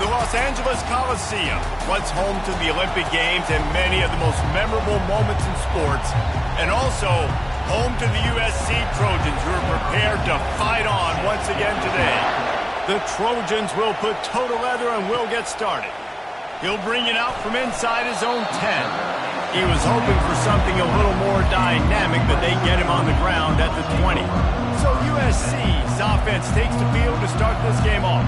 The Los Angeles Coliseum, once home to the Olympic Games and many of the most memorable moments in sports, and also home to the USC Trojans, who are prepared to fight on once again today. The Trojans will put toe to leather and will get started. He'll bring it out from inside his own 10. He was hoping for something a little more dynamic, but they get him on the ground at the 20. So USC's offense takes the field to start this game off.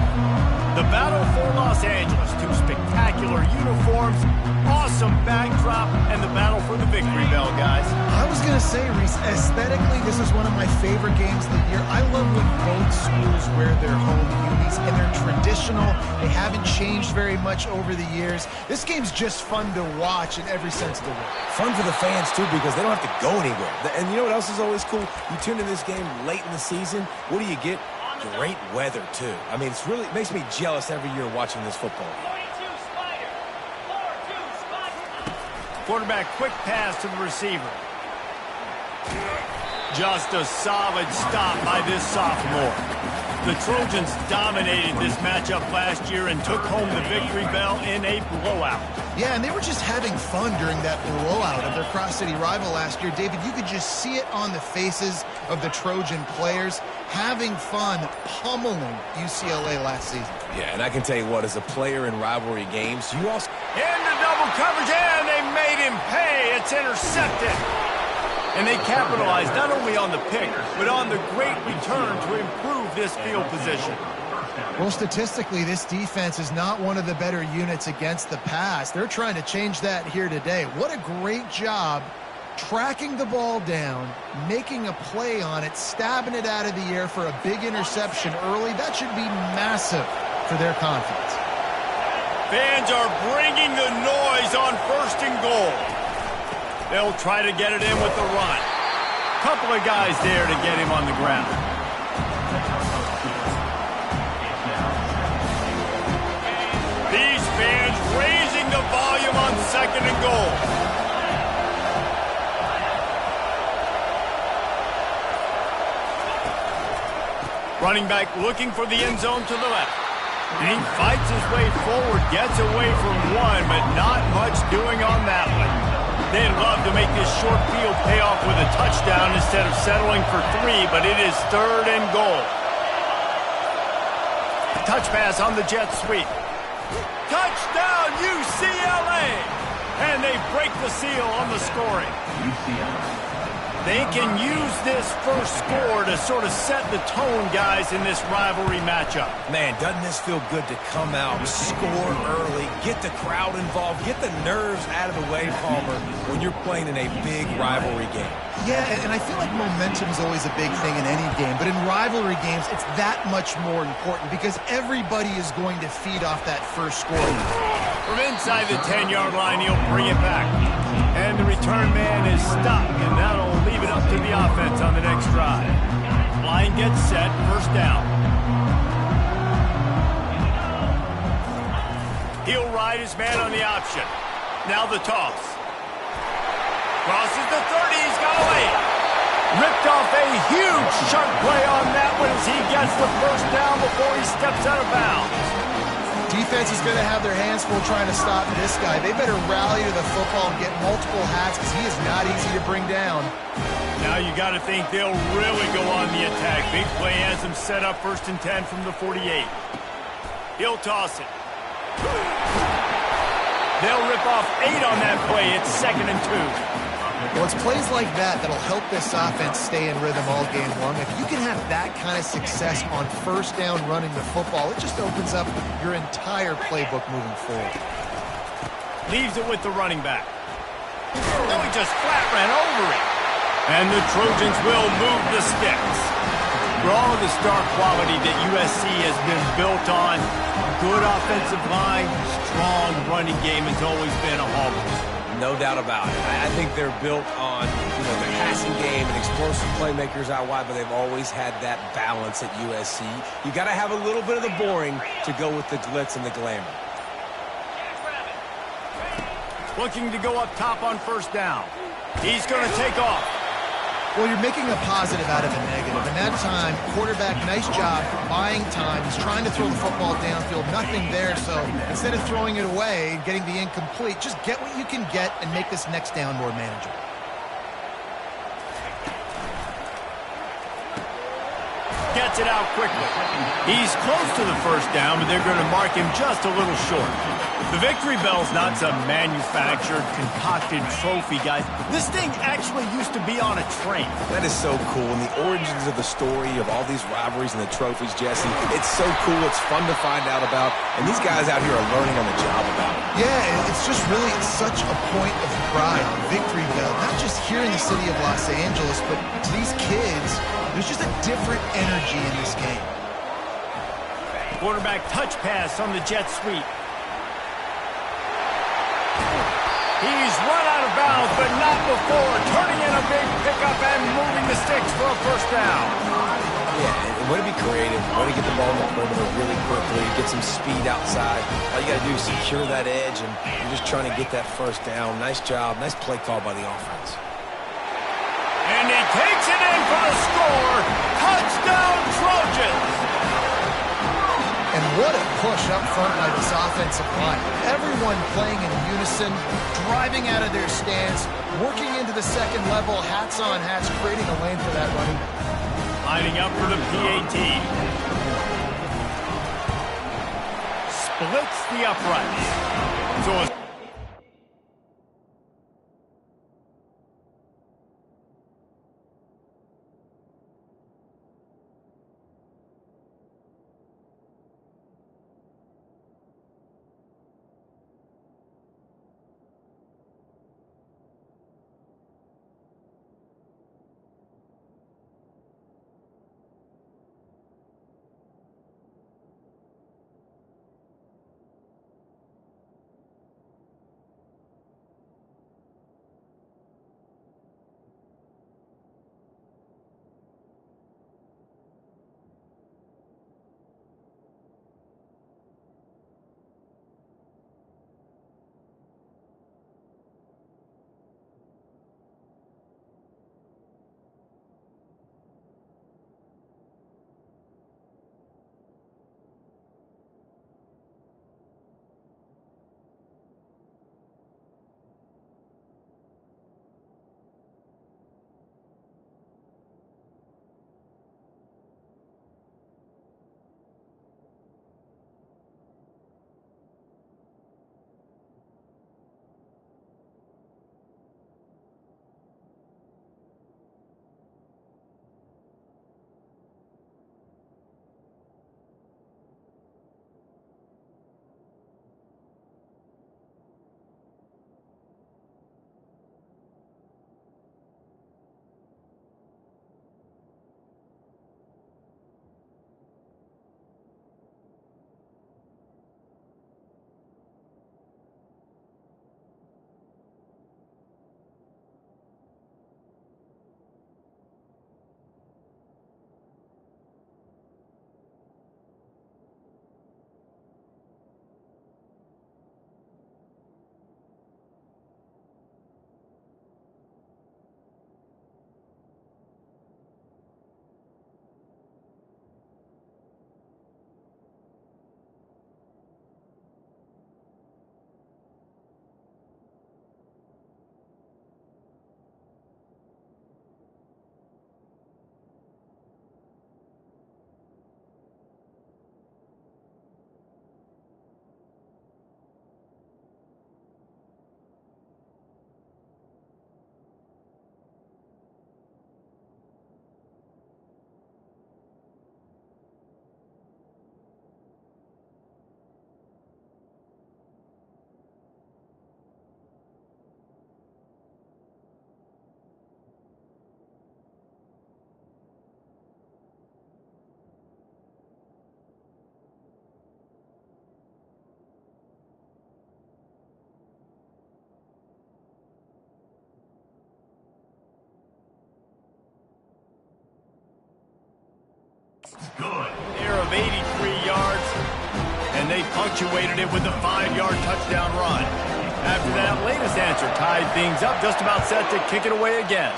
The battle for Los Angeles, two spectacular uniforms, awesome backdrop, and the battle for the victory bell, guys. I was going to say, Reese, aesthetically, this is one of my favorite games of the year. I love when both schools wear their home unis, and they're traditional. They haven't changed very much over the years. This game's just fun to watch in every sense of the word. Fun for the fans, too, because they don't have to go anywhere. And you know what else is always cool? You tune in this game late in the season, what do you get? Great weather, too. I mean, it makes me jealous every year watching this football. Quarterback, quick pass to the receiver. Just a solid stop by this sophomore. The Trojans dominated this matchup last year and took home the victory bell in a blowout. Yeah, and they were just having fun during that blowout of their cross-city rival last year. David, you could just see it on the faces of the Trojan players, having fun pummeling UCLA last season. Yeah, and I can tell you what, as a player in rivalry games, you also... Into double coverage, and they made him pay. It's intercepted. And they capitalized not only on the pick, but on the great return to improve this field position. Well, statistically, this defense is not one of the better units against the pass. They're trying to change that here today. What a great job tracking the ball down, making a play on it, stabbing it out of the air for a big interception early. That should be massive for their confidence. Fans are bringing the noise on 1st and goal. They'll try to get it in with the run. Couple of guys there to get him on the ground. These fans raising the volume on 2nd and goal. Running back looking for the end zone to the left. And he fights his way forward, gets away from one, but not much doing on that one. They'd love to make this short field pay off with a touchdown instead of settling for 3, but it is 3rd and goal. Touch pass on the jet sweep. Touchdown, UCLA! And they break the seal on the scoring. They can use this first score to sort of set the tone, guys, in this rivalry matchup. Man, doesn't this feel good to come out, score early, get the crowd involved, get the nerves out of the way, Palmer, when you're playing in a big rivalry game? Yeah, and I feel like momentum is always a big thing in any game, but in rivalry games, it's that much more important because everybody is going to feed off that first score. From inside the 10-yard line, he'll bring it back. And the return man is stopped, and that'll leave it up to the offense on the next drive. Line gets set, 1st down. He'll ride his man on the option. Now the toss. Crosses the 30, he's got away. Ripped off a huge sharp play on that one as he gets the 1st down before he steps out of bounds. Defense is going to have their hands full trying to stop this guy. They better rally to the football and get multiple hats because he is not easy to bring down. Now you got to think they'll really go on the attack. Big play has them set up 1st and 10 from the 48. He'll toss it. They'll rip off 8 on that play. It's 2nd and 2. Well, it's plays like that that'll help this offense stay in rhythm all game long. If you can have that kind of success on 1st down running the football, it just opens up your entire playbook moving forward. Leaves it with the running back. Oh, he just flat ran over it. And the Trojans will move the sticks. For all of the star quality that USC has been built on, good offensive line, strong running game has always been a hallmark. No doubt about it. I think they're built on, the passing game and explosive playmakers out wide, but they've always had that balance at USC. You got to have a little bit of the boring to go with the glitz and the glamour. Looking to go up top on 1st down. He's going to take off. Well, you're making a positive out of a negative. And that time, quarterback, nice job buying time. He's trying to throw the football downfield. Nothing there. So instead of throwing it away and getting the incomplete, just get what you can get and make this next down more manageable. Gets it out quickly. He's close to the first down, but they're going to mark him just a little short. The victory bell's not some manufactured, concocted trophy, guys. This thing actually used to be on a train. That is so cool. And the origins of the story of all these rivalries and the trophies, Jesse, it's so cool. It's fun to find out about. And these guys out here are learning on the job about it. Yeah, it's just really such a point of pride, victory bell. Not just here in the city of Los Angeles, but to these kids, there's just a different energy in this game. Quarterback touch pass on the jet sweep. He's run out of bounds, but not before turning in a big pickup and moving the sticks for a first down. Yeah, and way to be creative, way to get the ball in the perimeter really quickly, get some speed outside. All you got to do is secure that edge, and you're just trying to get that first down. Nice job, nice play call by the offense. And he takes it in for the score. Touchdown, Trojans! And what a push up front by this offensive line. Everyone playing in unison, driving out of their stance, working into the second level, hats on hats, creating a lane for that running back. Lining up for the PAT. Splits the uprights. So good. Air of 83 yards, and they punctuated it with a 5-yard touchdown run. After that latest answer tied things up, just about set to kick it away again.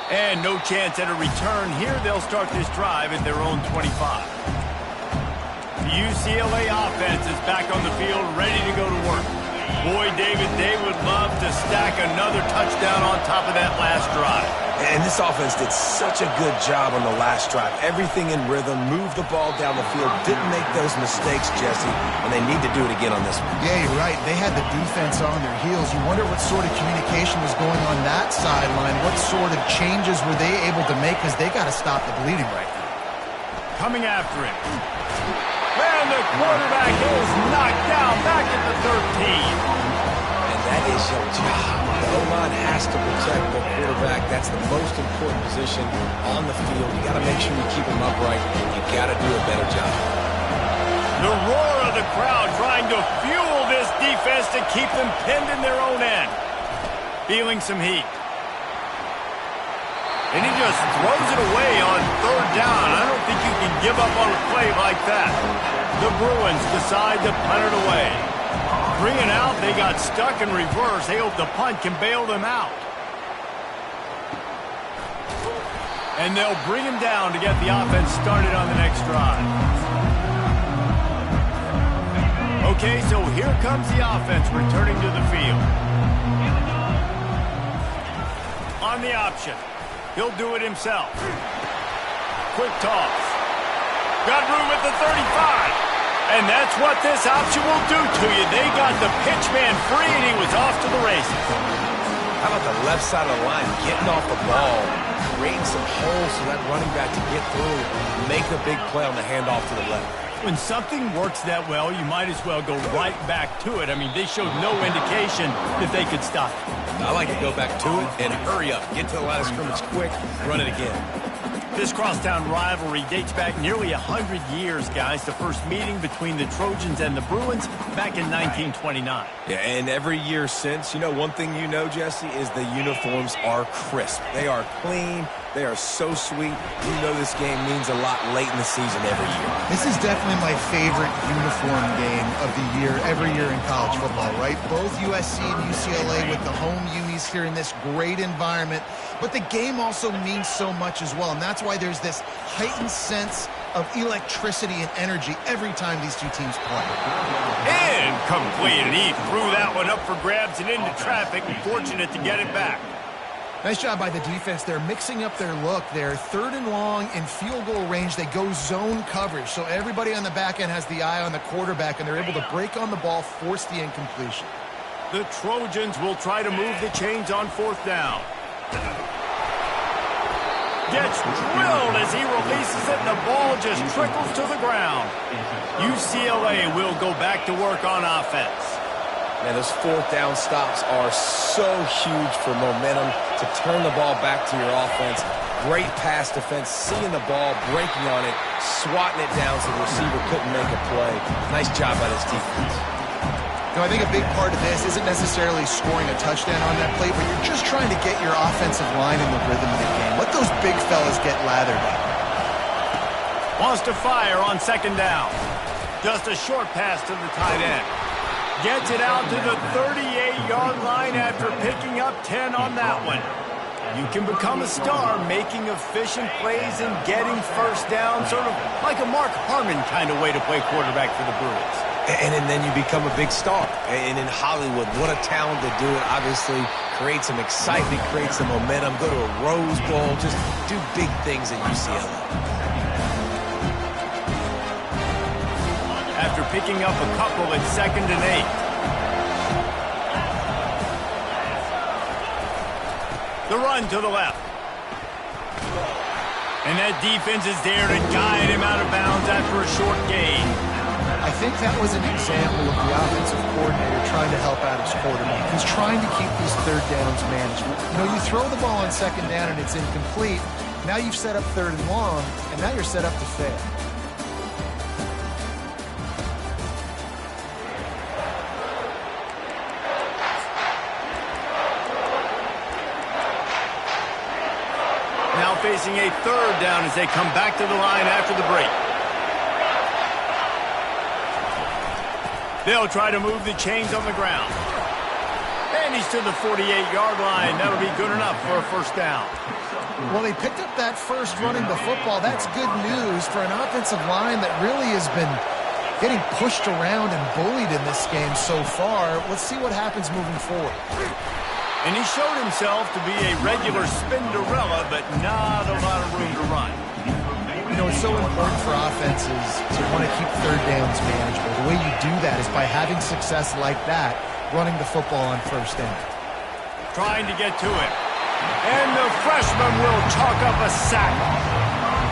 And no chance at a return here. They'll start this drive at their own 25. The UCLA offense is back on the field, ready to go to work. Boy, David, they would love to stack another touchdown on top of that last drive. And this offense did such a good job on the last drive. Everything in rhythm, moved the ball down the field, didn't make those mistakes, Jesse, and they need to do it again on this one. Yeah, you're right. They had the defense on their heels. You wonder what sort of communication was going on that sideline. What sort of changes were they able to make, because they got to stop the bleeding right now. Coming after him. And the quarterback is knocked down back at the 13. And that is your job. The O-line has to protect the quarterback. That's the most important position on the field. You got to make sure you keep him upright. You got to do a better job. The roar of the crowd trying to fuel this defense to keep them pinned in their own end. Feeling some heat. And he just throws it away on third down. I don't think you can give up on a play like that. The Bruins decide to punt it away. 3 and out, they got stuck in reverse. They hope the punt can bail them out. And they'll bring him down to get the offense started on the next drive. Okay, so here comes the offense returning to the field. On the option. He'll do it himself. Quick toss. Got room at the 35. And that's what this option will do to you. They got the pitch man free, and he was off to the races. How about the left side of the line, getting off the ball, creating some holes so that running back to get through, make a big play on the handoff to the left. When something works that well, you might as well go right back to it. I mean, they showed no indication that they could stop it. I like to go back to it and hurry up. Get to the line of scrimmage quick, run it again. This crosstown rivalry dates back nearly 100 years, guys. The first meeting between the Trojans and the Bruins back in 1929. Yeah, and every year since, you know, one thing you know, Jesse, is the uniforms are crisp. They are clean. They are so sweet. You know this game means a lot late in the season every year. This is definitely my favorite uniform game of the year, every year in college football, right? Both USC and UCLA with the home unis here in this great environment. But the game also means so much as well, and that's why there's this heightened sense of electricity and energy every time these two teams play. Incomplete, and he threw that one up for grabs and into traffic, and fortunate to get it back. Nice job by the defense. They're mixing up their look. They're 3rd and long in field goal range. They go zone coverage, so everybody on the back end has the eye on the quarterback, and they're able to break on the ball, force the incompletion. The Trojans will try to move the chains on 4th down. Gets drilled as he releases it, and the ball just trickles to the ground. UCLA will go back to work on offense. Man, those 4th down stops are so huge for momentum to turn the ball back to your offense. Great pass defense, seeing the ball, breaking on it, swatting it down so the receiver couldn't make a play. Nice job by this defense. You know, I think a big part of this isn't necessarily scoring a touchdown on that play, but you're just trying to get your offensive line in the rhythm of the game. Let those big fellas get lathered up. Wants to fire on 2nd down. Just a short pass to the tight end. Gets it out to the 38-yard line after picking up 10 on that one. You can become a star making efficient plays and getting first down, sort of like a Mark Harmon kind of way to play quarterback for the Bruins. And then you become a big star. And in Hollywood, what a talent to do it. Obviously, create some excitement, create some momentum, go to a Rose Bowl, just do big things at UCLA. After picking up a couple at 2nd and 8. The run to the left. And that defense is there to guide him out of bounds after a short gain. I think that was an example of the offensive coordinator trying to help out his quarterback. He's trying to keep these 3rd downs managed. You know, you throw the ball on 2nd down and it's incomplete. Now you've set up 3rd and long, and now you're set up to fail. Now facing a 3rd down as they come back to the line after the break. They'll try to move the chains on the ground. And he's to the 48-yard line. That'll be good enough for a first down. Well, they picked up that first running the football. That's good news for an offensive line that really has been getting pushed around and bullied in this game so far. Let's see what happens moving forward. And he showed himself to be a regular Spinderella, but not a lot of room to run. You know, it's so important for offenses to want to keep third downs manageable. The way you do that is by having success like that, running the football on first down. Trying to get to it. And the freshman will chalk up a sack.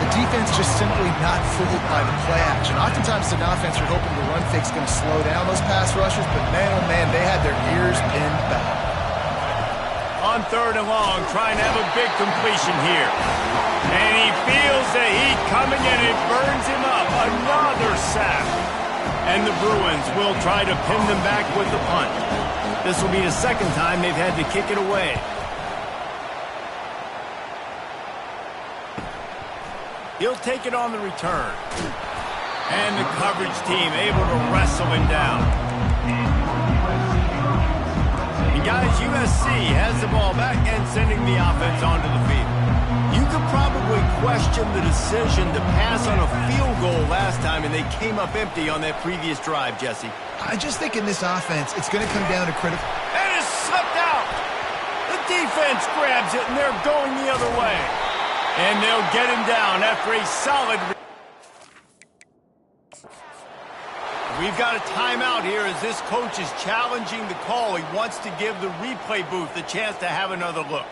The defense just simply not fooled by the play action. Oftentimes, an offense you're hoping the run fake's going to slow down those pass rushers, but man, oh man, they had their ears pinned back. On 3rd and long, trying to have a big completion here. And he feels the heat coming and it burns him up. Another sack. And the Bruins will try to pin them back with the punt. This will be the second time they've had to kick it away. He'll take it on the return. And the coverage team able to wrestle him down. Guys, USC has the ball back and sending the offense onto the field. You could probably question the decision to pass on a field goal last time, and they came up empty on that previous drive, Jesse. I just think in this offense, it's going to come down to critical. And it's slipped out. The defense grabs it, and they're going the other way. And they'll get him down after a solid. We've got a timeout here as this coach is challenging the call. He wants to give the replay booth the chance to have another look.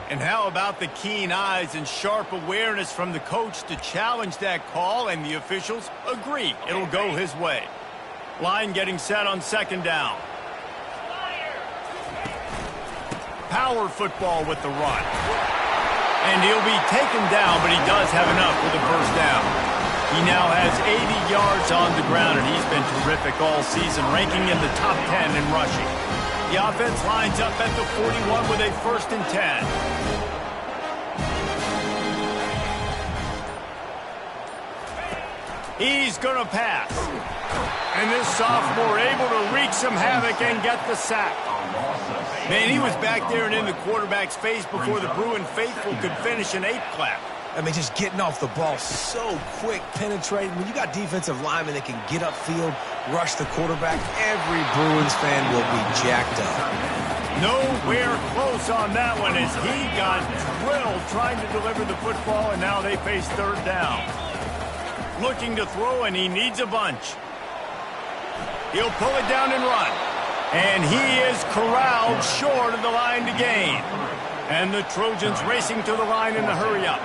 And how about the keen eyes and sharp awareness from the coach to challenge that call, and the officials agree it'll go his way. Line getting set on 2nd down. Power football with the run. And he'll be taken down, but he does have enough for the first down. He now has 80 yards on the ground, and he's been terrific all season, ranking in the top 10 in rushing. The offense lines up at the 41 with a 1st and 10. He's going to pass. And this sophomore able to wreak some havoc and get the sack. Man, he was back there and in the quarterback's face before the Bruin faithful could finish an 8 clap. I mean, just getting off the ball so quick, penetrating. When you got defensive linemen that can get upfield, rush the quarterback, every Bruins fan will be jacked up. Nowhere close on that one as he got drilled trying to deliver the football, and now they face 3rd down. Looking to throw, and he needs a bunch. He'll pull it down and run. And he is corralled short of the line to gain. And the Trojans racing to the line in the hurry-up.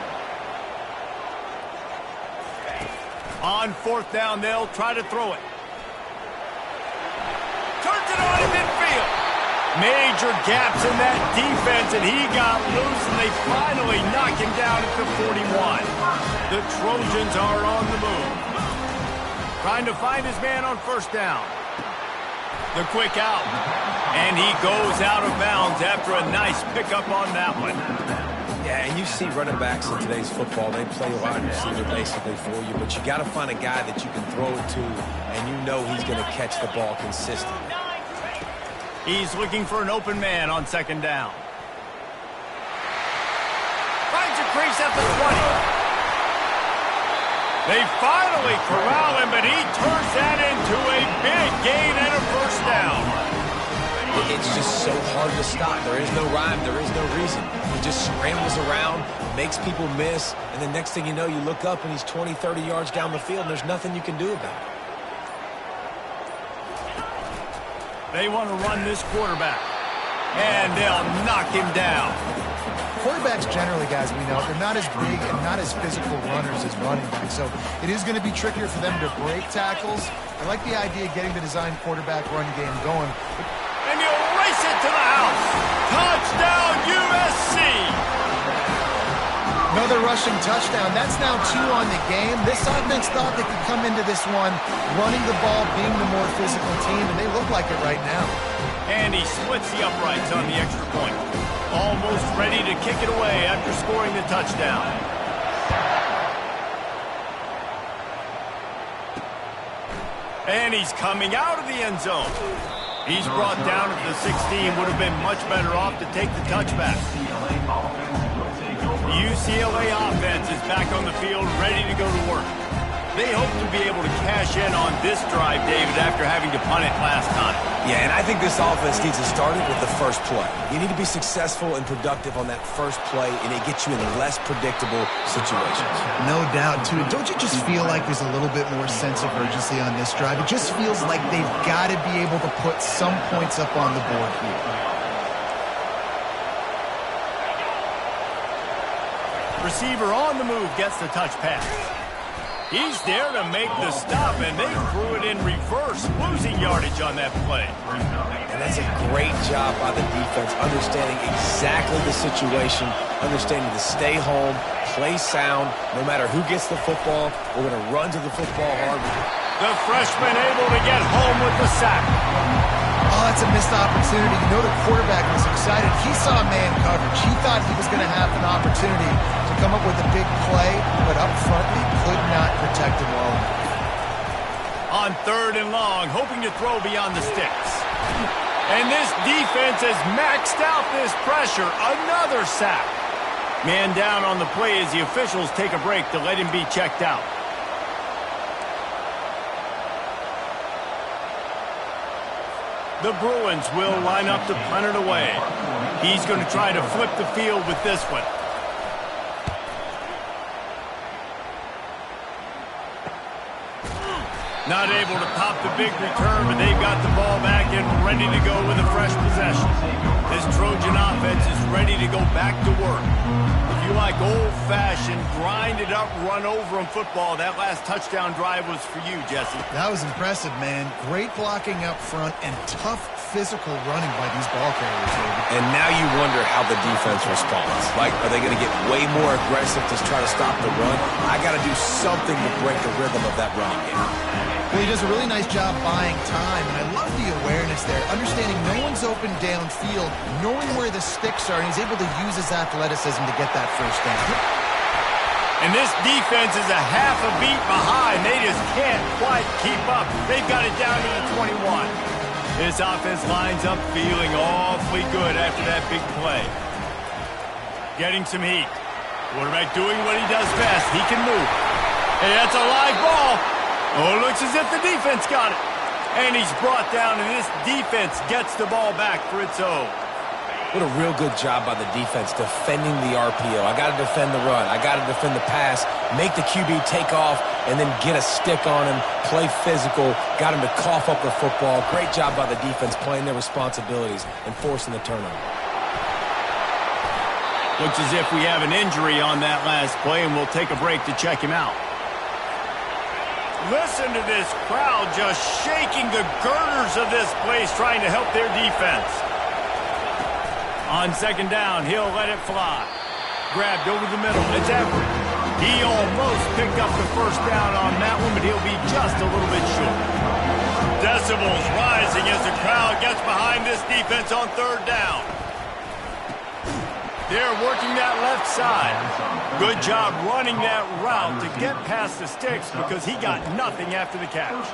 On 4th down, they'll try to throw it. Turns it on in midfield. Major gaps in that defense, and he got loose, and they finally knock him down at the 41. The Trojans are on the move. Trying to find his man on 1st down. The quick out. And he goes out of bounds after a nice pickup on that one. Yeah, and you see running backs in today's football, they play wide receiver basically for you, but you got to find a guy that you can throw it to, and you know he's going to catch the ball consistently. He's looking for an open man on 2nd down. Finds a crease at the 20. They finally corral him, but he turns that into a big gain and a 1st down. It's just so hard to stop. There is no rhyme. There is no reason. He just scrambles around, makes people miss, and the next thing you know, you look up and he's 20, 30 yards down the field, and there's nothing you can do about it. They want to run this quarterback, and they'll knock him down. Quarterbacks generally, guys, we know, they're not as big and not as physical runners as running backs, so it is going to be trickier for them to break tackles. I like the idea of getting the design quarterback run game going. And he'll race it to the house. Touchdown, USC! Another rushing touchdown. That's now 2 on the game. This offense thought they could come into this one running the ball, being the more physical team, and they look like it right now. And he splits the uprights on the extra point. Almost ready to kick it away after scoring the touchdown. And he's coming out of the end zone. He's brought down at the 16. Would have been much better off to take the touchback. The UCLA offense is back on the field, ready to go to work. They hope to be able to cash in on this drive, David, after having to punt it last time. Yeah, and I think this offense needs to start it with the first play. You need to be successful and productive on that first play, and it gets you in less predictable situations. No doubt, too. Don't you just feel like there's a little bit more sense of urgency on this drive? It just feels like they've got to be able to put some points up on the board here. Receiver on the move gets the touch pass. He's there to make the stop, and they threw it in reverse, losing yardage on that play. And that's a great job by the defense, understanding exactly the situation, understanding to stay home, play sound. No matter who gets the football, we're going to run to the football hard. The freshman able to get home with the sack. Oh, that's a missed opportunity. You know the quarterback was excited. He saw man coverage. He thought he was going to have an opportunity to come up with a big play, but up front, they could not protect him well enough. On 3rd and long, hoping to throw beyond the sticks. And this defense has maxed out this pressure. Another sack. Man down on the play as the officials take a break to let him be checked out. The Bruins will line up to punt it away. He's going to try to flip the field with this one. Not able to pop the big return, but they've got the ball back and ready to go with a fresh possession. This Trojan offense is ready to go back to work. If you like old-fashioned, grind-it-up, run-over-'em football, that last touchdown drive was for you, Jesse. That was impressive, man. Great blocking up front and tough physical running by these ball carriers, baby. And now you wonder how the defense responds. Like, are they going to get way more aggressive to try to stop the run? I got to do something to break the rhythm of that running game. Well, he does a really nice job buying time, and I love the awareness there, understanding no one's open downfield, knowing where the sticks are, and he's able to use his athleticism to get that first down. And this defense is a half a beat behind. They just can't quite keep up. They've got it down to the 21. This offense lines up feeling awfully good after that big play. Getting some heat. Quarterback doing what he does best. He can move. Hey, that's a live ball. Oh, it looks as if the defense got it. And he's brought down, and this defense gets the ball back for its own. What a real good job by the defense defending the RPO. I got to defend the run. I got to defend the pass, make the QB take off, and then get a stick on him, play physical, got him to cough up the football. Great job by the defense playing their responsibilities and forcing the turnover. Looks as if we have an injury on that last play, and we'll take a break to check him out. Listen to this crowd just shaking the girders of this place, trying to help their defense. On 2nd down, he'll let it fly. Grabbed over the middle. It's Everett. He almost picked up the first down on that one, but he'll be just a little bit short. Decibels rising as the crowd gets behind this defense on 3rd down. They're working that left side. Good job running that route to get past the sticks because he got nothing after the catch.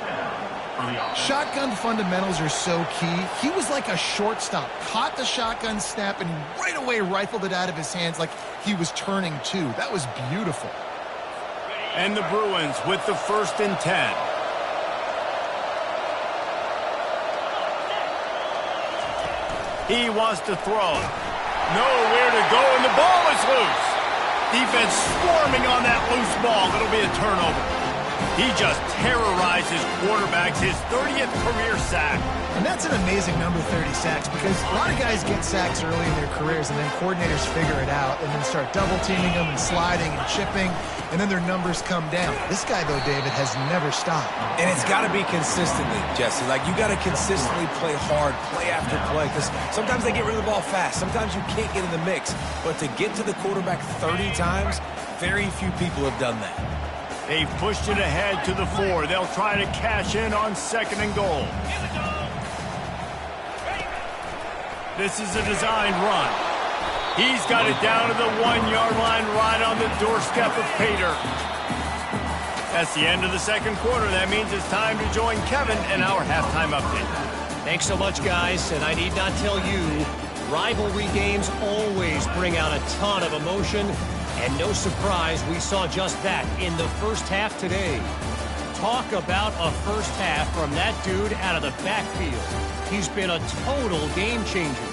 Shotgun fundamentals are so key. He was like a shortstop. Caught the shotgun snap and right away rifled it out of his hands like he was turning two. That was beautiful. And the Bruins with the 1st and 10. He wants to throw. Nowhere to go, and the ball is loose. Defense swarming on that loose ball. It'll be a turnover. He just terrorizes quarterbacks, his 30th career sack. And that's an amazing number, 30 sacks, because a lot of guys get sacks early in their careers, and then coordinators figure it out and then start double-teaming them and sliding and chipping, and then their numbers come down. This guy, though, David, has never stopped. And it's got to be consistently, Jesse. Like, you got to consistently play hard, play after play, because sometimes they get rid of the ball fast. Sometimes you can't get in the mix. But to get to the quarterback 30 times, very few people have done that. They've pushed it ahead to the 4. They'll try to cash in on 2nd and goal. This is a designed run. He's got it down to the 1-yard line right on the doorstep of Pater. That's the end of the second quarter. That means it's time to join Kevin in our halftime update. Thanks so much, guys. And I need not tell you, rivalry games always bring out a ton of emotion. And no surprise, we saw just that in the first half today. Talk about a first half from that dude out of the backfield. He's been a total game changer.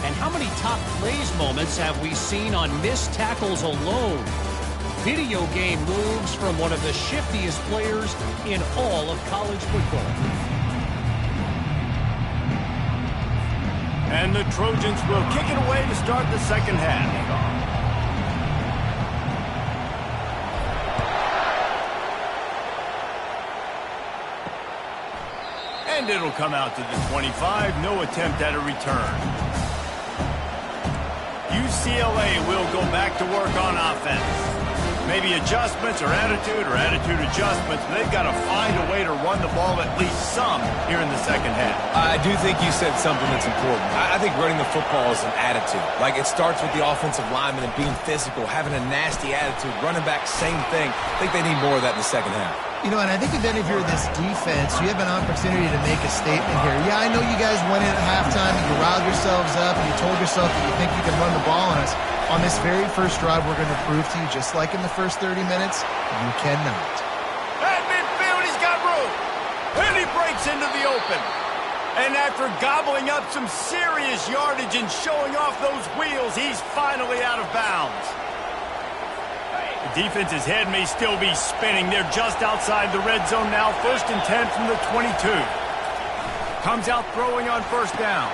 And how many top plays moments have we seen on missed tackles alone? Video game moves from one of the shiftiest players in all of college football. And the Trojans will kick it away to start the second half. And it'll come out to the 25. No attempt at a return. UCLA will go back to work on offense. Maybe adjustments or attitude adjustments. But they've got to find a way to run the ball at least some here in the second half. I do think you said something that's important. I think running the football is an attitude. Like, it starts with the offensive lineman and being physical, having a nasty attitude. Running back, same thing. I think they need more of that in the second half. You know, and I think then if you're this defense, you have an opportunity to make a statement here. Yeah, I know you guys went in at halftime and you riled yourselves up and you told yourself that you think you can run the ball on us. On this very first drive, we're going to prove to you, just like in the first 30 minutes, you cannot. At midfield, he's got room. And he breaks into the open. And after gobbling up some serious yardage and showing off those wheels, he's finally out of bounds. The defense's head may still be spinning. They're just outside the red zone now. 1st and 10 from the 22. Comes out throwing on first down.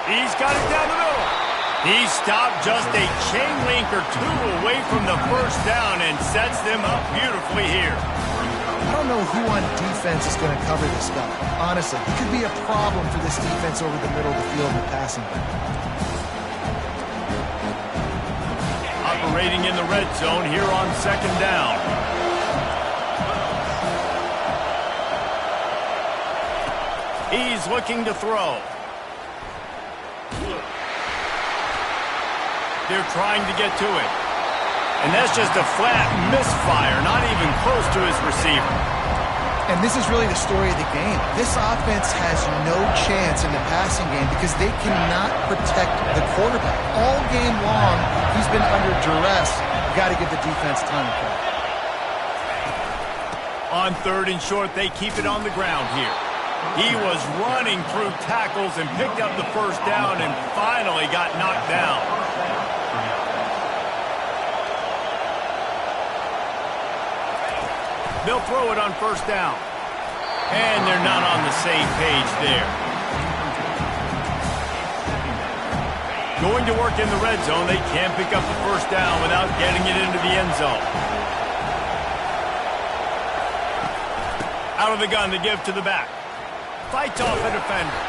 He's got it down the middle. He stopped just a chain link or two away from the first down and sets them up beautifully here. I don't know who on defense is going to cover this guy. Honestly, he could be a problem for this defense over the middle of the field in the passing game. Operating in the red zone here on second down. He's looking to throw. They're trying to get to it. And that's just a flat misfire, not even close to his receiver. And this is really the story of the game. This offense has no chance in the passing game because they cannot protect the quarterback. All game long, he's been under duress. You got to give the defense time to play. On 3rd and short, they keep it on the ground here. He was running through tackles and picked up the first down and finally got knocked down. They'll throw it on first down. And they're not on the same page there. Going to work in the red zone, they can't pick up the first down without getting it into the end zone. Out of the gun, they give to the back. Fights off a defender.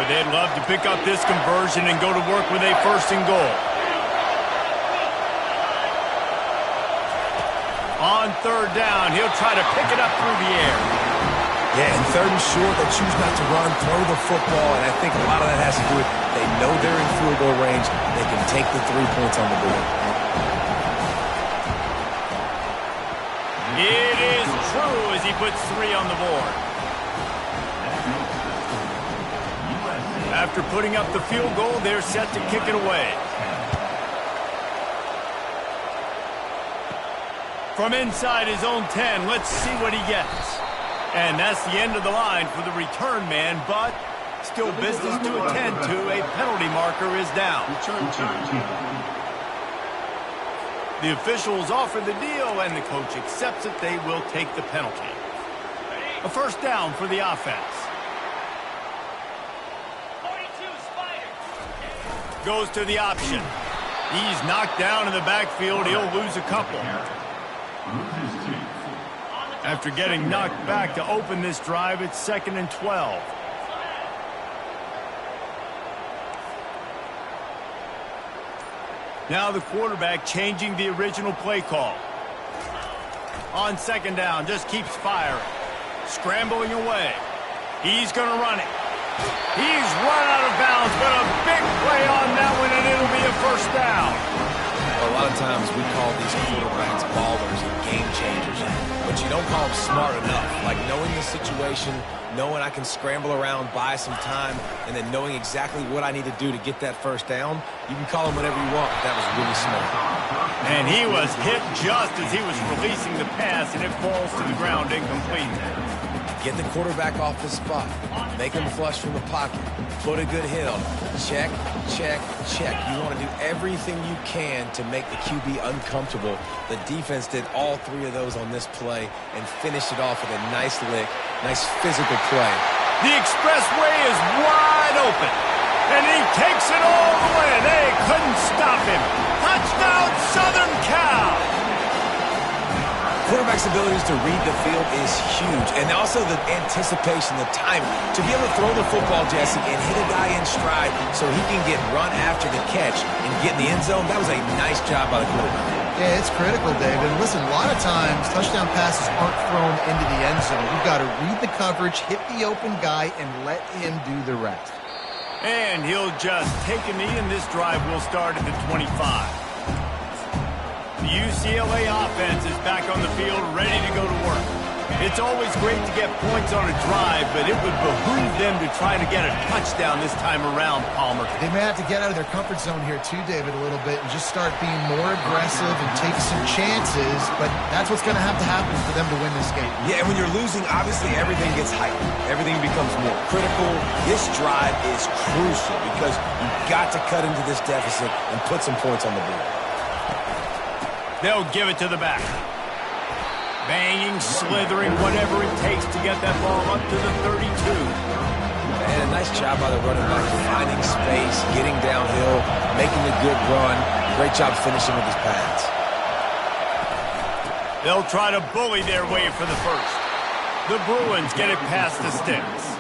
They'd love to pick up this conversion and go to work with a 1st and goal. On 3rd down, he'll try to pick it up through the air. Yeah, and 3rd and short, they choose not to run, throw the football, and I think a lot of that has to do with they know they're in field goal range. They can take the 3 points on the board. It is true as he puts 3 on the board. After putting up the field goal, they're set to kick it away. From inside his own 10, let's see what he gets. And that's the end of the line for the return man, but still business to attend to. A penalty marker is down. The officials offer the deal, and the coach accepts it. They will take the penalty. A first down for the offense. Goes to the option. He's knocked down in the backfield. He'll lose a couple. After getting knocked back to open this drive, it's 2nd and 12. Now the quarterback changing the original play call. On 2nd down, just keeps firing. Scrambling away. He's going to run it. He's run out of bounds, but a big play on that one, and it'll be a first down. Well, a lot of times we call these quarterbacks ballers and game changers, but you don't call them smart enough. Like knowing the situation, knowing I can scramble around, buy some time, and then knowing exactly what I need to do to get that first down, you can call them whatever you want, but that was really smart. And he was hit just as he was releasing the pass, and it falls to the ground incomplete. Get the quarterback off the spot. Make him flush from the pocket. Put a good hill. Check, check, check. You want to do everything you can to make the QB uncomfortable. The defense did all three of those on this play and finished it off with a nice lick, nice physical play. The expressway is wide open, and he takes it all the way. They couldn't stop him. Touchdown, Southern Cal! Quarterback's abilities to read the field is huge, and also the anticipation, the timing. To be able to throw the football, Jesse, and hit a guy in stride so he can get run after the catch and get in the end zone, that was a nice job by the quarterback. Yeah, it's critical, David. Listen, a lot of times touchdown passes aren't thrown into the end zone. You've got to read the coverage, hit the open guy, and let him do the rest. And he'll just take a knee, and this drive will start at the 25. The UCLA offense is back on the field, ready to go to work. It's always great to get points on a drive, but it would behoove them to try to get a touchdown this time around, Palmer. They may have to get out of their comfort zone here too, David, a little bit and just start being more aggressive and take some chances, but that's what's going to happen for them to win this game. Yeah, and when you're losing, obviously everything gets heightened. Everything becomes more critical. This drive is crucial because you've got to cut into this deficit and put some points on the board. They'll give it to the back. Banging, slithering, whatever it takes to get that ball up to the 32. And a nice job by the running back, finding space, getting downhill, making a good run. Great job finishing with his pads. They'll try to bully their way for the first. The Bruins get it past the sticks.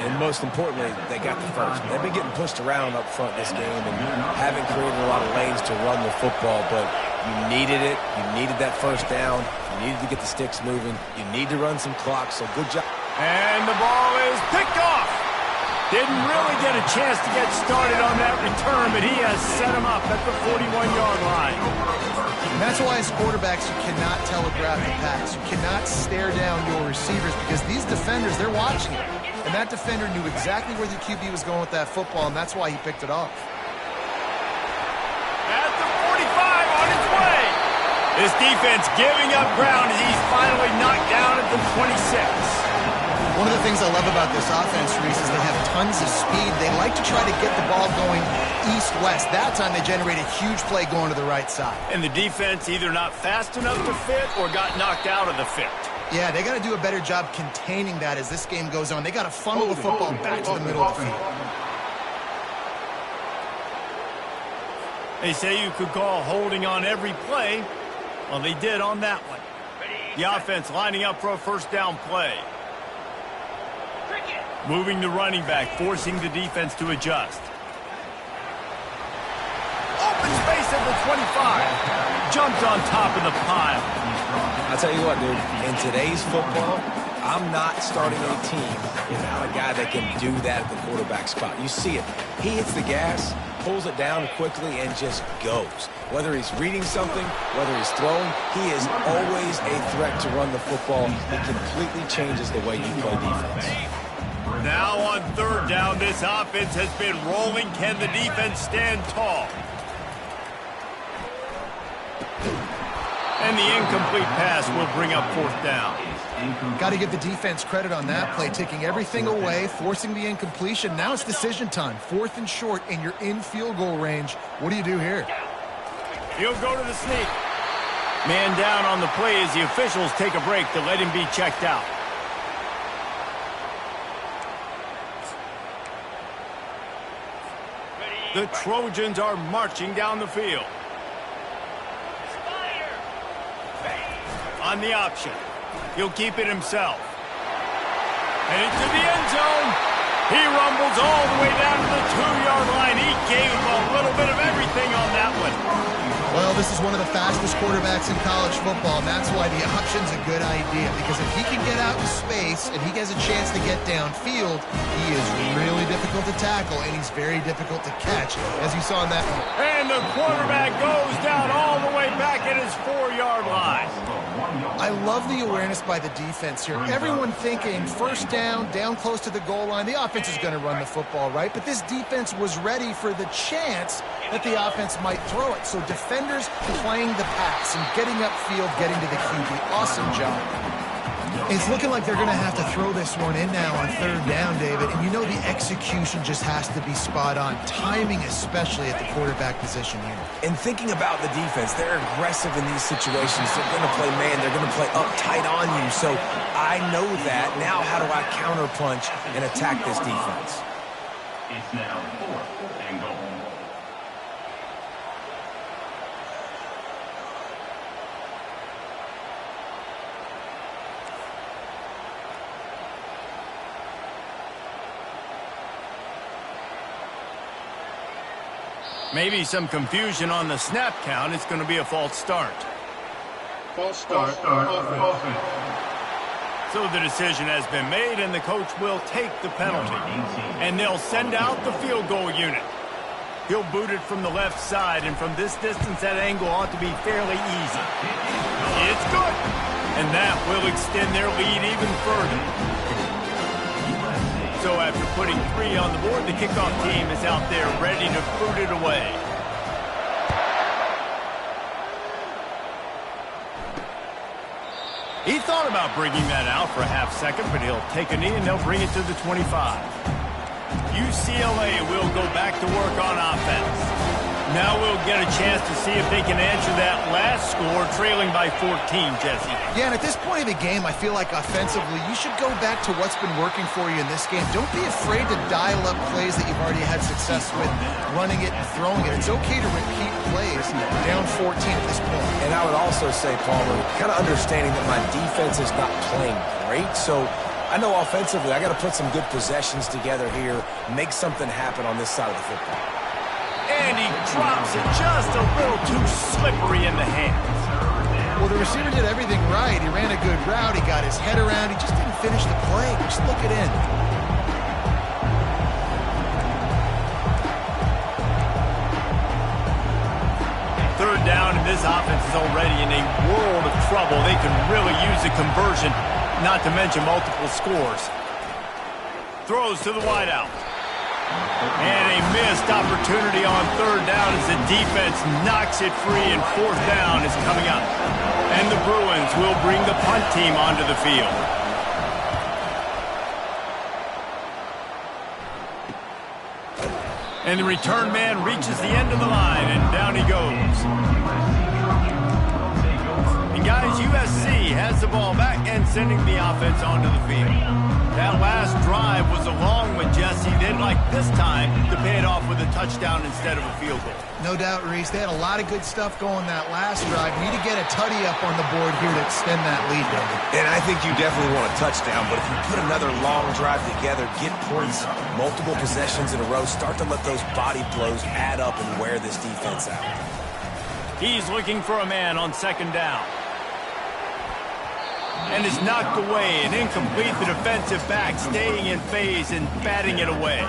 And most importantly, they got the first. They've been getting pushed around up front this game and haven't created a lot of lanes to run the football, but you needed it. You needed that first down. You needed to get the sticks moving. You need to run some clock, so good job. And the ball is picked off. Didn't really get a chance to get started on that return, but he has set him up at the 41-yard line. And that's why as quarterbacks, you cannot telegraph the pass. You cannot stare down your receivers because these defenders, they're watching it. And that defender knew exactly where the QB was going with that football, and that's why he picked it off. At the 45 on his way. This defense giving up ground as he's finally knocked down at the 26. One of the things I love about this offense, Reese, is they have tons of speed. They like to try to get the ball going east-west. That time they generate a huge play going to the right side. And the defense either not fast enough to fit or got knocked out of the fit. Yeah, they got to do a better job containing that as this game goes on. They got to funnel the football back to the middle of the field. They say you could call holding on every play. Well, they did on that one. The offense lining up for a first down play. Moving the running back, forcing the defense to adjust. Open space at the 25. Jumped on top of the pile. I'll tell you what, dude, in today's football, I'm not starting a team without a guy that can do that at the quarterback spot. You see it. He hits the gas, pulls it down quickly, and just goes. Whether he's reading something, whether he's throwing, he is always a threat to run the football. It completely changes the way you play defense. Now on third down, this offense has been rolling. Can the defense stand tall? And the incomplete pass will bring up fourth down. Got to give the defense credit on that play, taking everything away, forcing the incompletion. Now it's decision time. Fourth and short, and you're in field goal range. What do you do here? He'll go to the sneak. Man down on the play as the officials take a break to let him be checked out. The Trojans are marching down the field. On the option. He'll keep it himself. And into the end zone. He rumbles all the way down to the 2-yard line. He gave him a little bit of everything on that one. Well, this is one of the fastest quarterbacks in college football, and that's why the option's a good idea, because if he can get out in space and he has a chance to get downfield, he is really difficult to tackle, and he's very difficult to catch, as you saw in that. And the quarterback goes down all the way back at his 4-yard line. I love the awareness by the defense here. Everyone thinking first down close to the goal line, the offense is going to run the football, right? But this defense was ready for the chance that the offense might throw it. So defenders playing the pass and getting upfield, getting to the QB. Awesome job. It's looking like they're going to have to throw this one in now on third down, David. And you know the execution just has to be spot on. Timing especially at the quarterback position here. And thinking about the defense, they're aggressive in these situations. They're going to play man. They're going to play up tight on you. So I know that. Now how do I counterpunch and attack this defense? It's now 4th and goal. Maybe some confusion on the snap count. It's going to be a false start. False start offense. So the decision has been made, and the coach will take the penalty. And they'll send out the field goal unit. He'll boot it from the left side, and from this distance, that angle ought to be fairly easy. It's good. And that will extend their lead even further. So after putting 3 on the board, the kickoff team is out there ready to boot it away. He thought about bringing that out for a half second, but he'll take a knee and they'll bring it to the 25. UCLA will go back to work on offense. Now we'll get a chance to see if they can answer that last score, trailing by 14, Jesse. Yeah, and at this point of the game, I feel like offensively, you should go back to what's been working for you in this game. Don't be afraid to dial up plays that you've already had success with, running it and throwing it. It's okay to repeat plays down 14 at this point. And I would also say, Palmer, kind of understanding that my defense is not playing great, so I know offensively I got to put some good possessions together here, make something happen on this side of the football. And he drops it just a little too slippery in the hands. Well, the receiver did everything right. He ran a good route. He got his head around. He just didn't finish the play. Just look it in. Third down, and this offense is already in a world of trouble. They can really use a conversion, not to mention multiple scores. Throws to the wideout. And a missed opportunity on third down as the defense knocks it free, and fourth down is coming up. And the Bruins will bring the punt team onto the field. And the return man reaches the end of the line, and down he goes. And guys, USC has the ball back and sending the offense onto the field. That last drive was a long one, Jesse. They'd like this time to pay it off with a touchdown instead of a field goal. No doubt, Reese. They had a lot of good stuff going that last drive. Need to get a tutty up on the board here to extend that lead, David. And I think you definitely want a touchdown, but if you put another long drive together, get points, multiple possessions in a row, start to let those body blows add up and wear this defense out. He's looking for a man on second down. And is knocked away and incomplete. The defensive back staying in phase and batting it away.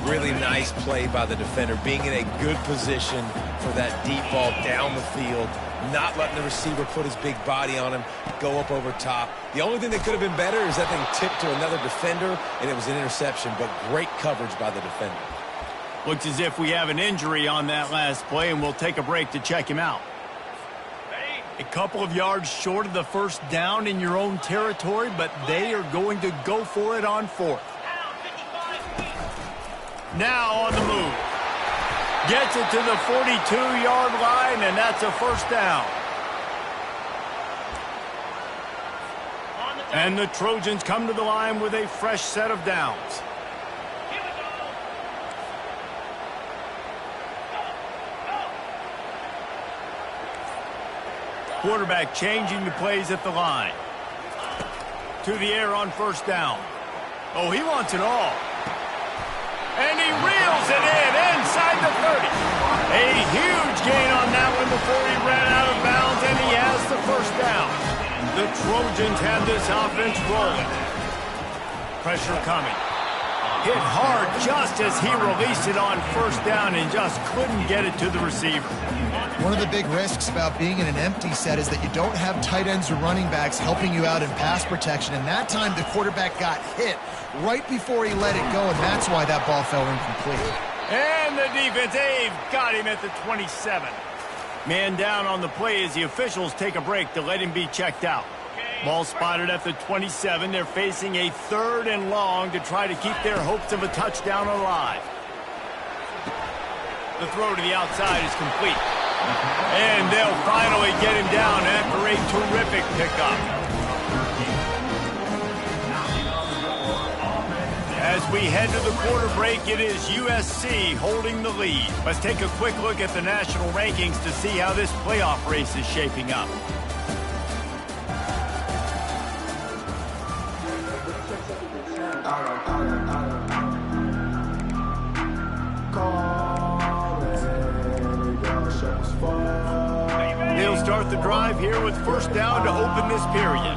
Really nice play by the defender, being in a good position for that deep ball down the field, not letting the receiver put his big body on him, go up over top. The only thing that could have been better is that thing tipped to another defender, and it was an interception, but great coverage by the defender. Looks as if we have an injury on that last play, and we'll take a break to check him out. A couple of yards short of the first down in your own territory, but they are going to go for it on fourth. Now on the move. Gets it to the 42-yard line, and that's a first down. And the Trojans come to the line with a fresh set of downs. Quarterback changing the plays at the line. To the air on first down. Oh, he wants it all. And he reels it in inside the 30. A huge gain on that one before he ran out of bounds, and he has the first down. The Trojans have this offense rolling. Pressure coming. Hit hard just as he released it on first down and just couldn't get it to the receiver. One of the big risks about being in an empty set is that you don't have tight ends or running backs helping you out in pass protection. And that time the quarterback got hit right before he let it go, and that's why that ball fell incomplete. And the defense, they've got him at the 27. Man down on the play as the officials take a break to let him be checked out. Ball spotted at the 27. They're facing a 3rd and long to try to keep their hopes of a touchdown alive. The throw to the outside is complete. And they'll finally get him down after a terrific pickup. As we head to the quarter break, it is USC holding the lead. Let's take a quick look at the national rankings to see how this playoff race is shaping up. They'll start the drive here with first down to open this period.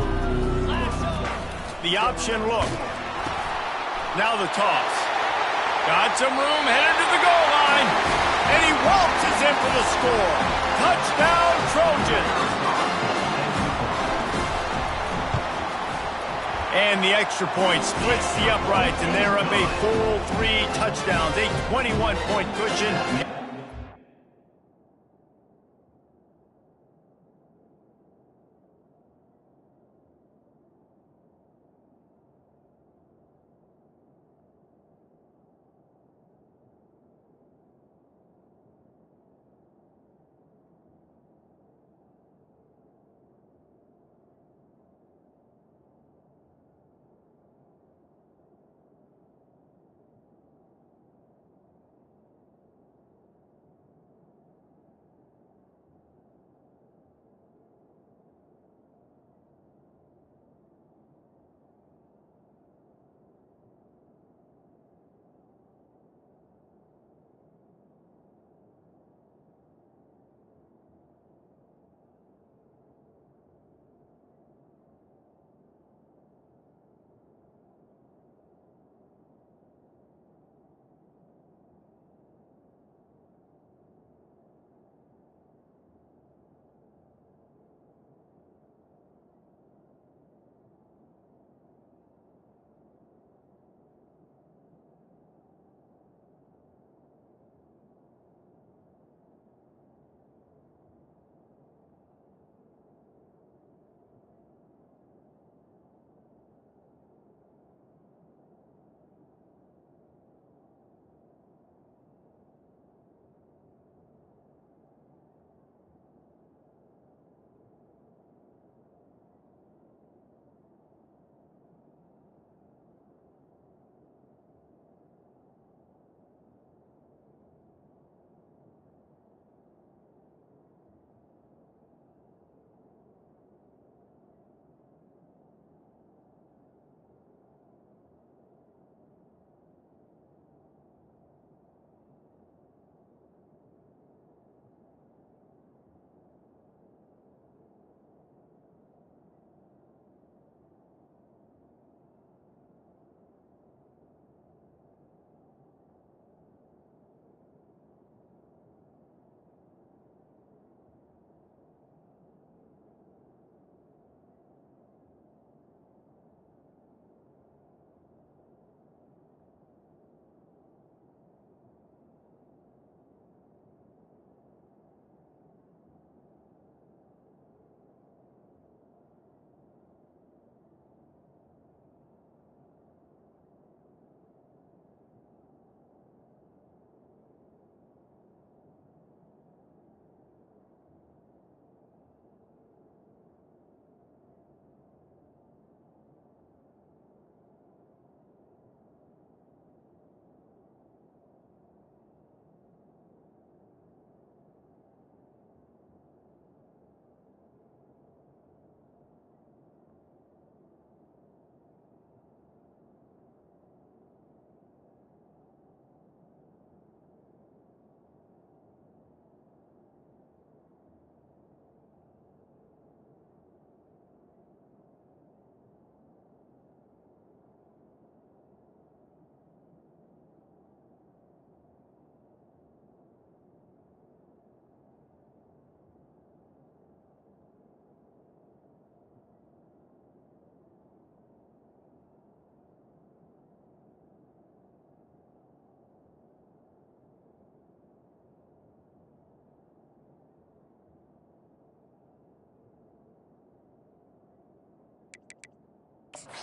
The option look. Now the toss. Got some room, headed to the goal line. And he waltzes in for the score. Touchdown, Trojans. And the extra point splits the uprights, and they're up a full 3 touchdowns, a 21-point cushion.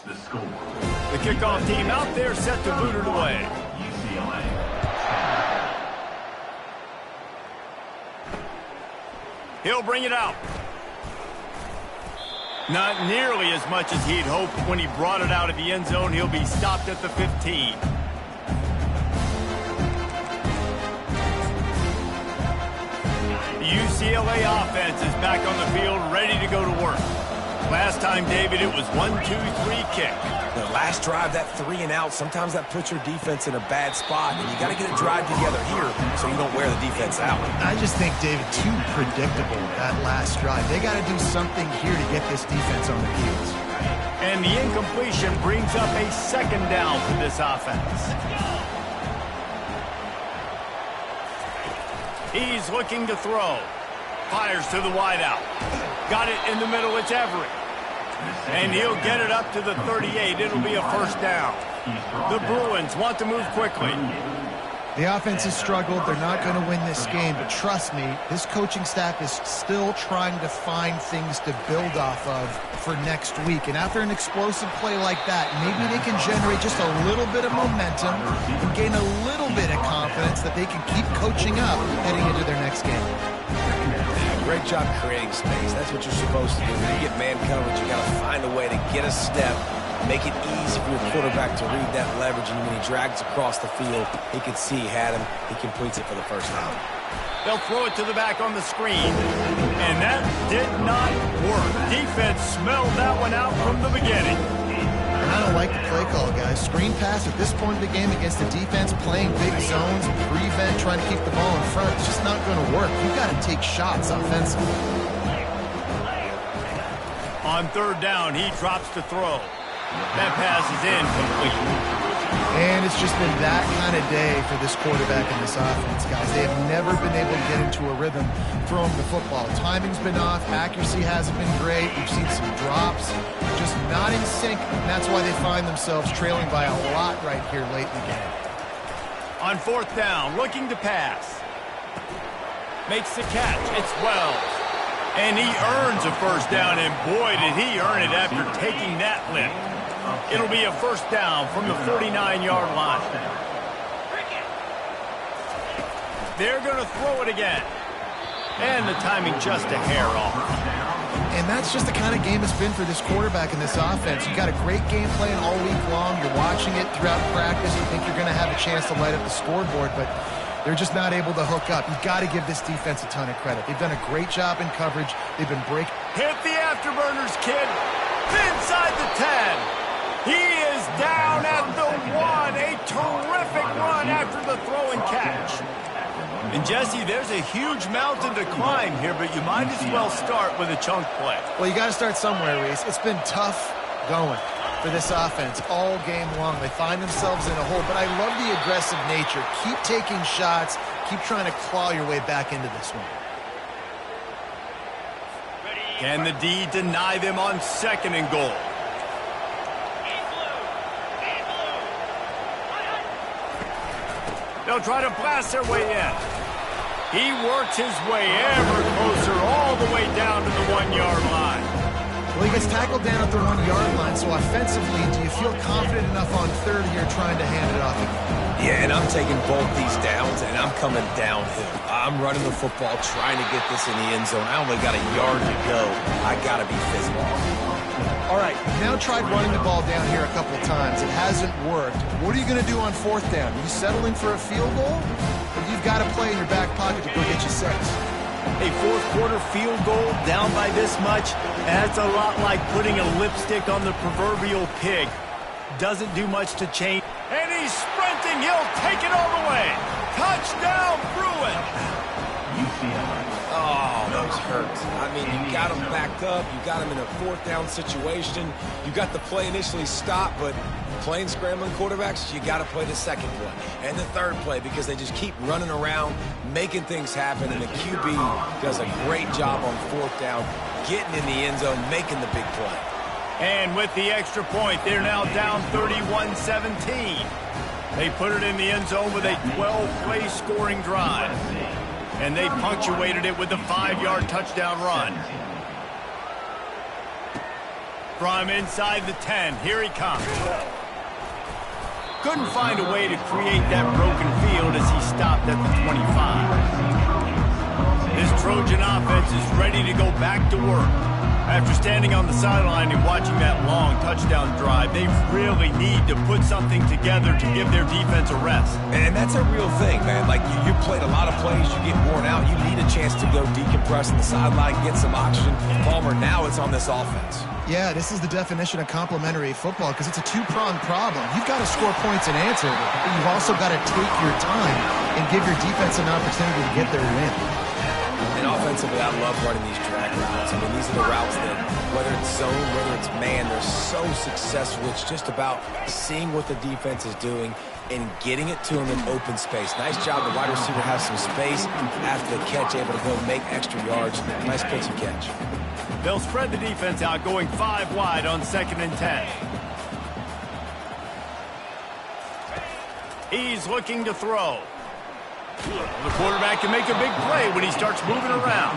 The score. The kickoff team out there set to boot it away. UCLA. He'll bring it out. Not nearly as much as he'd hoped when he brought it out of the end zone. He'll be stopped at the 15. The UCLA offense is back on the field, ready to go to work. Last time, David, it was 1-2-3 kick. The last drive, that 3 and out, sometimes that puts your defense in a bad spot, and you got to get a drive together here so you don't wear the defense out. I just think, David, too predictable, that last drive. They got to do something here to get this defense on their heels. And the incompletion brings up a second down for this offense. He's looking to throw. Fires to the wideout. Got it in the middle. It's Everett. And he'll get it up to the 38. It'll be a first down. The Bruins want to move quickly. The offense has struggled. They're not going to win this game. But trust me, this coaching staff is still trying to find things to build off of for next week. And after an explosive play like that, maybe they can generate just a little bit of momentum and gain a little bit of confidence that they can keep coaching up heading into their next game. Great job creating space. That's what you're supposed to do. When you get man coverage, you got to find a way to get a step, make it easy for your quarterback to read that leverage, and when he drags across the field, he can see he had him. He completes it for the first down. They'll throw it to the back on the screen, and that did not work. Defense smelled that one out from the beginning. I don't like the play call, guys. Screen pass at this point in the game against the defense, playing big zones, prevent, trying to keep the ball in front. It's just not going to work. You've got to take shots offensively. On third down, he drops to throw. That pass is incomplete. And it's just been that kind of day for this quarterback and this offense, guys. They have never been able to get into a rhythm throwing the football. Timing's been off. Accuracy hasn't been great. We've seen some drops. Just not in sync. And that's why they find themselves trailing by a lot right here late in the game. On fourth down, looking to pass. Makes the catch. It's Wells. And he earns a first down, and boy, did he earn it after taking that lift. It'll be a first down from the 49-yard line. They're going to throw it again. And the timing just a hair off. And that's just the kind of game it's been for this quarterback and this offense. You got a great game plan all week long. You're watching it throughout practice. You think you're going to have a chance to light up the scoreboard, but they're just not able to hook up. You've got to give this defense a ton of credit. They've done a great job in coverage. They've been breaking. Hit the afterburners, kid. Inside the 10. He is down at the 1. A terrific run after the throw and catch. And, Jesse, there's a huge mountain to climb here, but you might as well start with a chunk play. Well, you got to start somewhere, Reese. It's been tough going for this offense all game long. They find themselves in a hole, but I love the aggressive nature. Keep taking shots. Keep trying to claw your way back into this one. Can the D deny them on second and goal? They'll try to blast their way in. He works his way ever closer all the way down to the 1-yard line. Well, he gets tackled down at the 1-yard line, so offensively, do you feel confident enough on third here trying to hand it off again? Yeah, and I'm taking both these downs, and I'm coming downhill. I'm running the football, trying to get this in the end zone. I only got a yard to go. I got to be physical. All right, you've now tried running the ball down here a couple of times. It hasn't worked. What are you going to do on fourth down? Are you settling for a field goal? Or you've got to play in your back pocket to go get you 6? A fourth-quarter field goal down by this much, that's a lot like putting a lipstick on the proverbial pig. Doesn't do much to change. And he's sprinting. He'll take it all the way. Touchdown, Bruins. Oh, those hurt. I mean, you got him backed up. You got him in a fourth down situation. You got the play initially stopped, but playing scrambling quarterbacks, you got to play the second play and the third play because they just keep running around, making things happen, and the QB does a great job on fourth down, getting in the end zone, making the big play. And with the extra point, they're now down 31-17. They put it in the end zone with a 12-play scoring drive. And they punctuated it with a 5-yard touchdown run. From inside the 10, here he comes. Couldn't find a way to create that broken field as he stopped at the 25. This Trojan offense is ready to go back to work. After standing on the sideline and watching that long touchdown drive, they really need to put something together to give their defense a rest. And that's a real thing, man. Like, you played a lot of plays, you get worn out, you need a chance to go decompress on the sideline, get some oxygen. Palmer, now it's on this offense. Yeah, this is the definition of complementary football because it's a two-pronged problem. You've got to score points and answer, but you've also got to take your time and give your defense an opportunity to get their win. And offensively, I love running these drag routes. I mean, these are the routes that, whether it's zone, whether it's man, they're so successful. It's just about seeing what the defense is doing and getting it to them in open space. Nice job. The wide receiver has some space after the catch, able to go make extra yards. Nice pitch and catch. They'll spread the defense out, going 5 wide on 2nd and 10. He's looking to throw. The quarterback can make a big play when he starts moving around.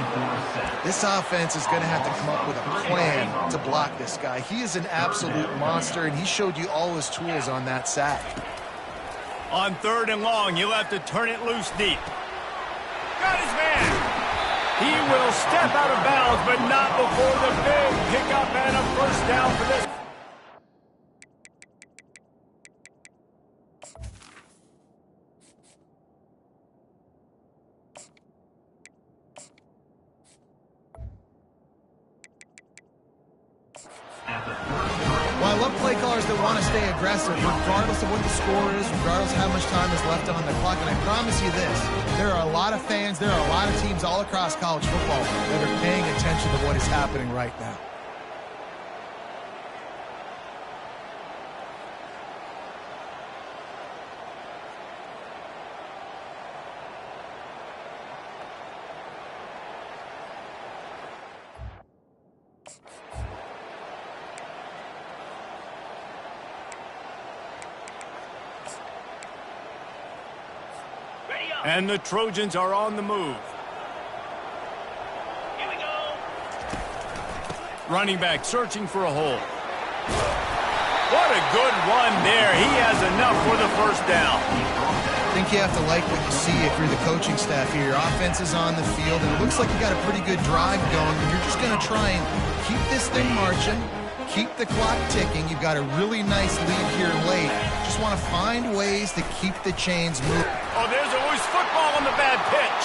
This offense is going to have to come up with a plan to block this guy. He is an absolute monster, and he showed you all his tools on that sack. On 3rd and long, he'll have to turn it loose deep. Got his man. He will step out of bounds, but not before the big pickup and a first down for this. Well, I love play callers that want to stay aggressive regardless of what the score is, regardless of how much time is left on the clock. And I promise you this, there are a lot of fans, there are a lot of teams all across college football that are paying attention to what is happening right now. And the Trojans are on the move. Here we go. Running back searching for a hole. What a good run there. He has enough for the first down. I think you have to like what you see if you're the coaching staff here. Your offense is on the field, and it looks like you got a pretty good drive going, and you're just going to try and keep this thing marching, keep the clock ticking. You've got a really nice lead here late. Just want to find ways to keep the chains moving. Oh, there's always football on the bad pitch.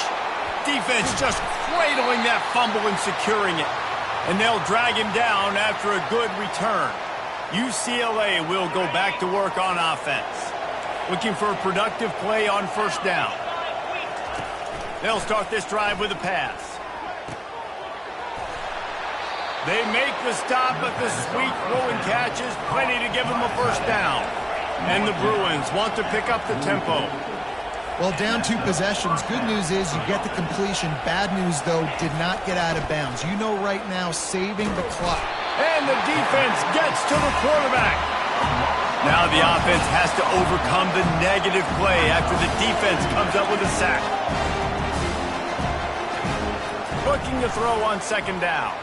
Defense just cradling that fumble and securing it. And they'll drag him down after a good return. UCLA will go back to work on offense. Looking for a productive play on first down. They'll start this drive with a pass. They make the stop, but the sweet throw and catch is plenty to give them a first down. And the Bruins want to pick up the tempo. Well, down 2 possessions. Good news is you get the completion. Bad news, though, did not get out of bounds. You know right now, saving the clock. And the defense gets to the quarterback. Now the offense has to overcome the negative play after the defense comes up with a sack. Looking to throw on 2nd down.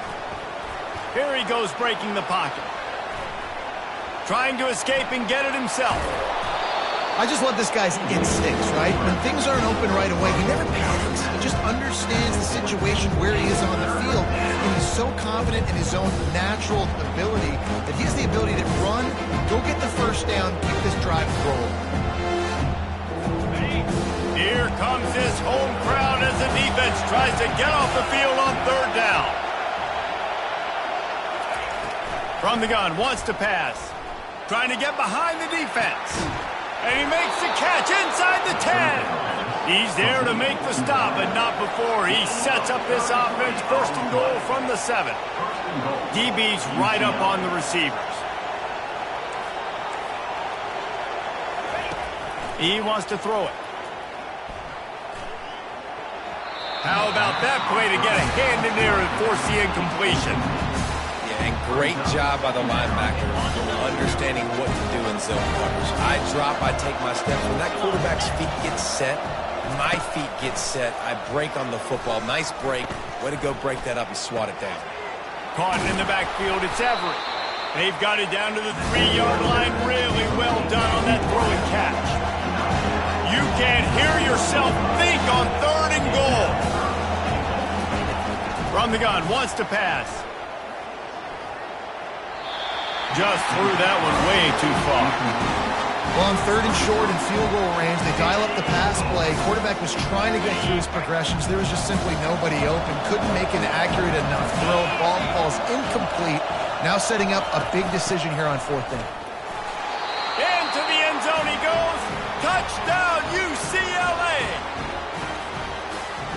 Here he goes breaking the pocket. Trying to escape and get it himself. I just love this guy's instincts, right? When things aren't open right away, he never panics. He just understands the situation where he is on the field, and he's so confident in his own natural ability that he has the ability to run, go get the first down, keep this drive rolling. Here comes his home crowd as the defense tries to get off the field on 3rd down. From the gun, wants to pass. Trying to get behind the defense. And he makes the catch inside the 10. He's there to make the stop, but not before he sets up this offense 1st and goal from the 7. DB's right up on the receivers. He wants to throw it. How about that play to get a hand in there and force the incompletion? And great job by the linebacker understanding what to do in zone coverage. I drop, I take my steps. When that quarterback's feet get set, my feet get set, I break on the football. Nice break. Way to go break that up and swat it down. Caught in the backfield, it's Everett. They've got it down to the 3-yard line. Really well done on that throw and catch. You can't hear yourself think on 3rd and goal. From the gun, wants to pass. Just threw that one way too far. Well, on 3rd and short and field goal range, they dial up the pass play. Quarterback was trying to get through his progressions. There was just simply nobody open. Couldn't make an accurate enough throw. Ball falls incomplete. Now setting up a big decision here on 4th down. Into the end zone he goes. Touchdown, UCLA.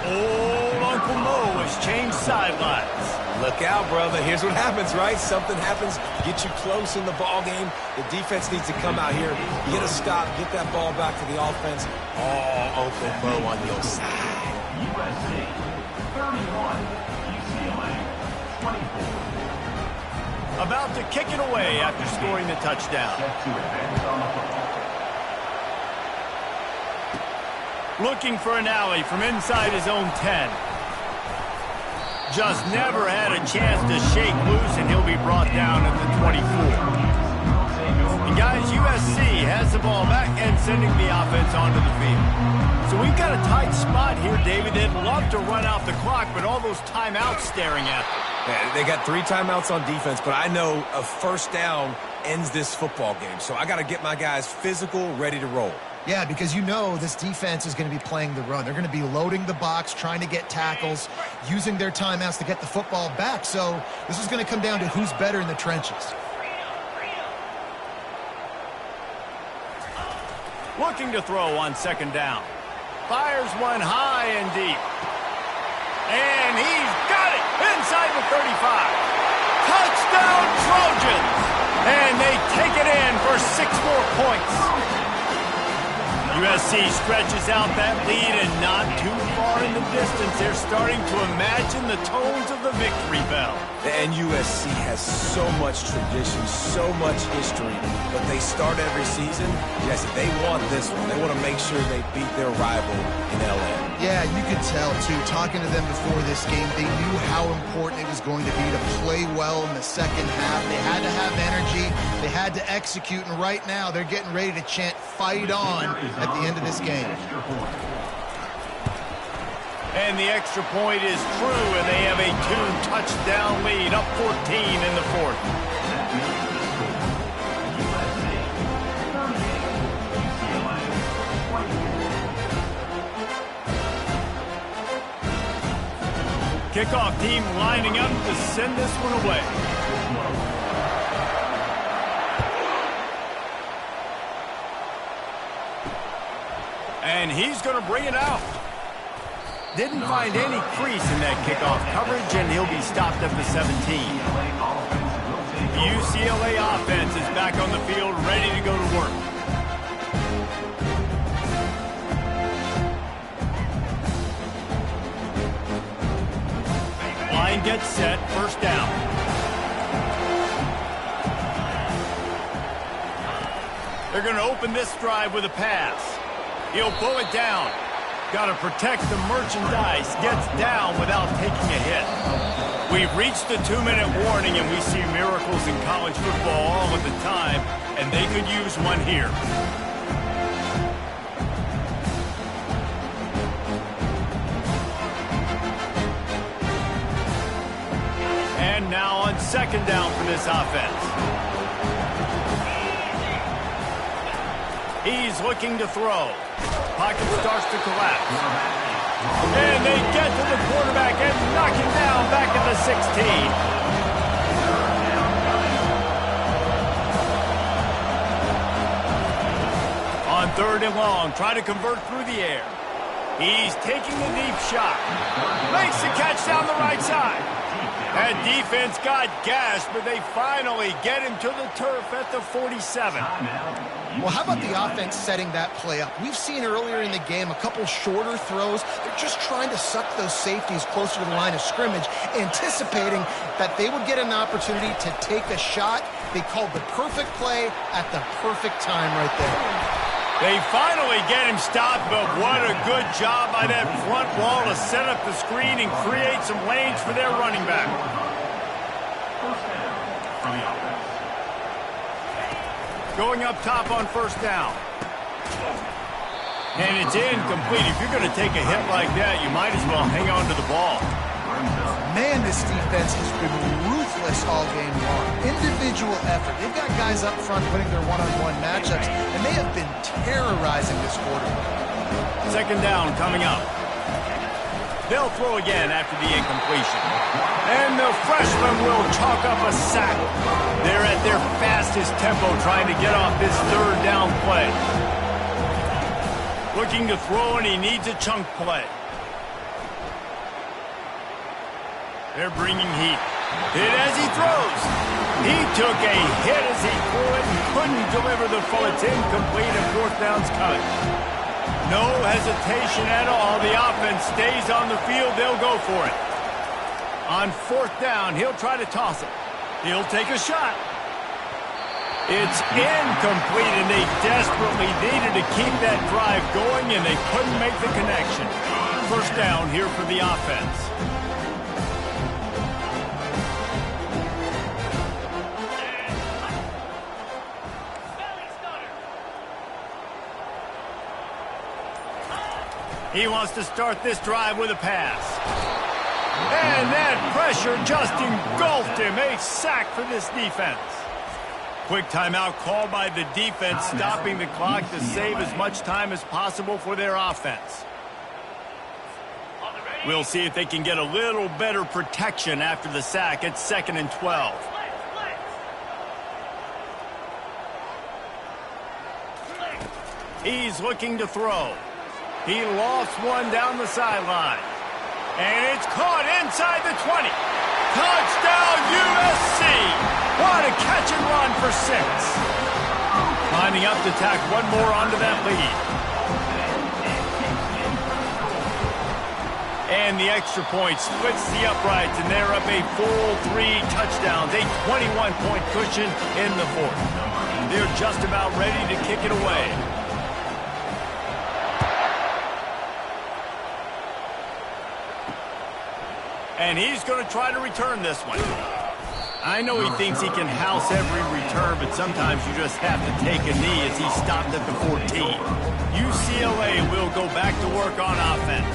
Old Uncle Mo has changed sidelines. Look out, brother. Here's what happens, right? Something happens, get you close in the ball game. The defense needs to come out here, get a stop, get that ball back to the offense. Oh, Uncle Mo on your side. USC 31, UCLA 24. About to kick it away after scoring the touchdown. Set to advance on the football. Looking for an alley from inside his own 10. Just never had a chance to shake loose, and he'll be brought down at the 24. And guys, USC has the ball back and sending the offense onto the field. So we've got a tight spot here, David. They'd love to run out the clock, but all those timeouts staring at them. Yeah, they got 3 timeouts on defense, but I know a 1st down ends this football game. So I got to get my guys physical, ready to roll. Yeah, because you know this defense is going to be playing the run. They're going to be loading the box, trying to get tackles, using their timeouts to get the football back. So this is going to come down to who's better in the trenches. Looking to throw on 2nd down. Fires one high and deep. And he's got it inside the 35. Touchdown Trojans! And they take it in for 6 more points. USC stretches out that lead, and not too far in the distance. They're starting to imagine the tones of the victory bell. And USC has so much tradition, so much history, but they start every season. Yes, they want this one. They want to make sure they beat their rival in LA. Yeah, you could tell, too. Talking to them before this game, they knew how important it was going to be to play well in the 2nd half. They had to have energy. They had to execute, and right now they're getting ready to chant "Fight on" at the end of this game. And the extra point is true, and they have a 2-touchdown lead, up 14 in the 4th. Kickoff team lining up to send this one away. And he's going to bring it out. Didn't find any crease in that kickoff coverage, and he'll be stopped at the 17. The UCLA offense is back on the field, ready to go to work. Line gets set, 1st down. They're going to open this drive with a pass. He'll pull it down. Got to protect the merchandise. Gets down without taking a hit. We've reached the 2-minute warning, and we see miracles in college football all of the time, and they could use one here. And now on 2nd down for this offense. He's looking to throw. Pocket starts to collapse. And they get to the quarterback and knock him down back at the 16. On 3rd and long, trying to convert through the air. He's taking the deep shot. Makes the catch down the right side. That defense got gashed, but they finally get him to the turf at the 47. Well, how about the offense setting that play up? We've seen earlier in the game a couple shorter throws. They're just trying to suck those safeties closer to the line of scrimmage, anticipating that they would get an opportunity to take a shot. They called the perfect play at the perfect time right there. They finally get him stopped, but what a good job by that front wall to set up the screen and create some lanes for their running back. First down from the offense. Going up top on first down. And it's incomplete. If you're going to take a hit like that, you might as well hang on to the ball. Man, this defense has been ruthless all game long. Individual effort. They've got guys up front putting their one-on-one matchups, and they have been terrorizing this quarterback. Second down coming up. They'll throw again after the incompletion. And the freshman will chalk up a sack. They're at their fastest tempo trying to get off this third down play. Looking to throw, and he needs a chunk play. They're bringing heat. Hit as he throws. He took a hit as he threw it and couldn't deliver the full. It's incomplete, and fourth down's coming. No hesitation at all. The offense stays on the field. They'll go for it. On fourth down, he'll try to toss it. He'll take a shot. It's incomplete, and they desperately needed to keep that drive going, and they couldn't make the connection. First down here for the offense. He wants to start this drive with a pass. And that pressure just engulfed him. A sack for this defense. Quick timeout called by the defense, stopping the clock to save as much time as possible for their offense. We'll see if they can get a little better protection after the sack. It's 2nd and 12. He's looking to throw. He lost one down the sideline. And it's caught inside the 20. Touchdown, USC! What a catch and run for 6. Lining up to tack one more onto that lead. And the extra point splits the uprights, and they're up a full 3 touchdowns. A 21-point cushion in the fourth. They're just about ready to kick it away. And he's going to try to return this one. I know he thinks he can house every return, but sometimes you just have to take a knee as he stopped at the 14. UCLA will go back to work on offense.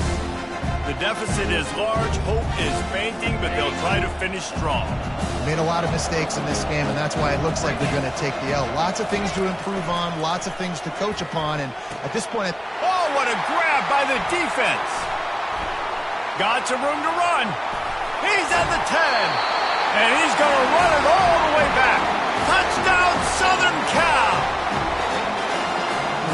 The deficit is large, hope is fainting, but they'll try to finish strong. Made a lot of mistakes in this game, and that's why it looks like they're going to take the L. Lots of things to improve on, lots of things to coach upon, and at this point... Oh, what a grab by the defense! Got some room to run. He's at the 10. And he's going to run it all the way back. Touchdown, Southern Cal.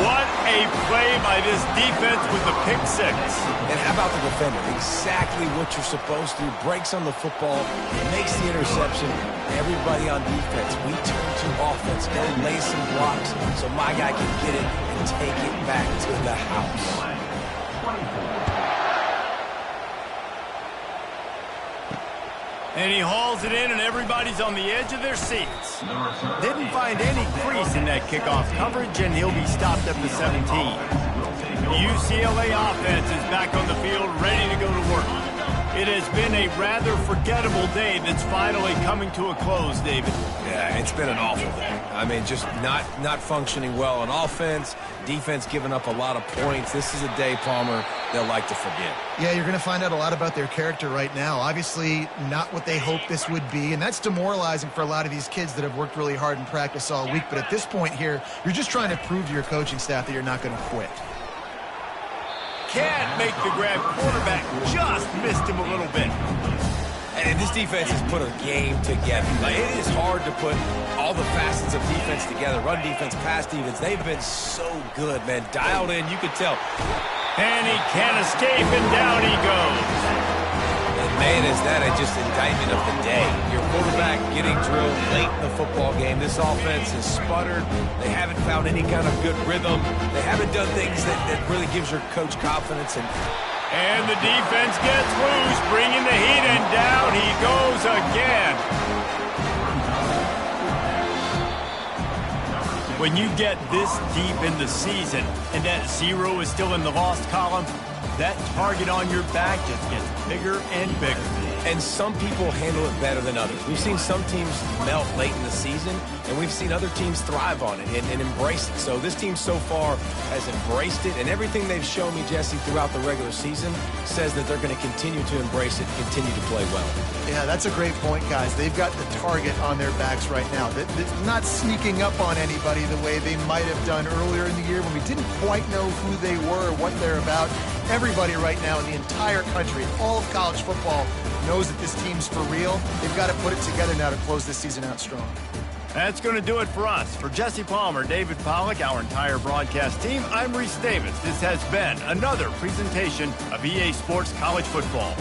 What a play by this defense with the pick 6. And how about the defender? Exactly what you're supposed to. Breaks on the football, makes the interception. Everybody on defense, we turn to offense. Go lay some blocks so my guy can get it and take it back to the house. And he hauls it in, and everybody's on the edge of their seats. Didn't find any crease in that kickoff coverage, and he'll be stopped at the 17. The UCLA offense is back on the field, ready to go to work. It has been a rather forgettable day that's finally coming to a close, David. Yeah, it's been an awful day. I mean, just not functioning well on offense, defense giving up a lot of points. This is a day, Palmer, they'll like to forget. Yeah, you're going to find out a lot about their character right now. Obviously, not what they hoped this would be, and that's demoralizing for a lot of these kids that have worked really hard in practice all week. But at this point here, you're just trying to prove to your coaching staff that you're not going to quit. Can't make the grab. Quarterback just missed him a little bit. And this defense has put a game together. Like, it is hard to put all the facets of defense together. Run defense, pass defense. They've been so good, man. Dialed in, you could tell. And he can't escape, and down he goes. And man, is that just indictment of the day. Your quarterback getting drilled late in the football game. This offense has sputtered. They haven't found any kind of good rhythm. They haven't done things that really gives your coach confidence. And the defense gets loose, bringing the heat, and down he goes again. When you get this deep in the season and that 0 is still in the lost column, that target on your back just gets bigger and bigger. And some people handle it better than others. We've seen some teams melt late in the season, and we've seen other teams thrive on it and embrace it. So this team so far has embraced it, and everything they've shown me, Jesse, throughout the regular season says that they're going to continue to embrace it, continue to play well. Yeah, that's a great point, guys. They've got the target on their backs right now. They're not sneaking up on anybody the way they might have done earlier in the year when we didn't quite know who they were or what they're about. Everybody right now in the entire country, all of college football, knows that this team's for real. They've got to put it together now to close this season out strong. That's going to do it for us. For Jesse Palmer, David Pollack, our entire broadcast team, I'm Reese Davis. This has been another presentation of EA Sports College Football.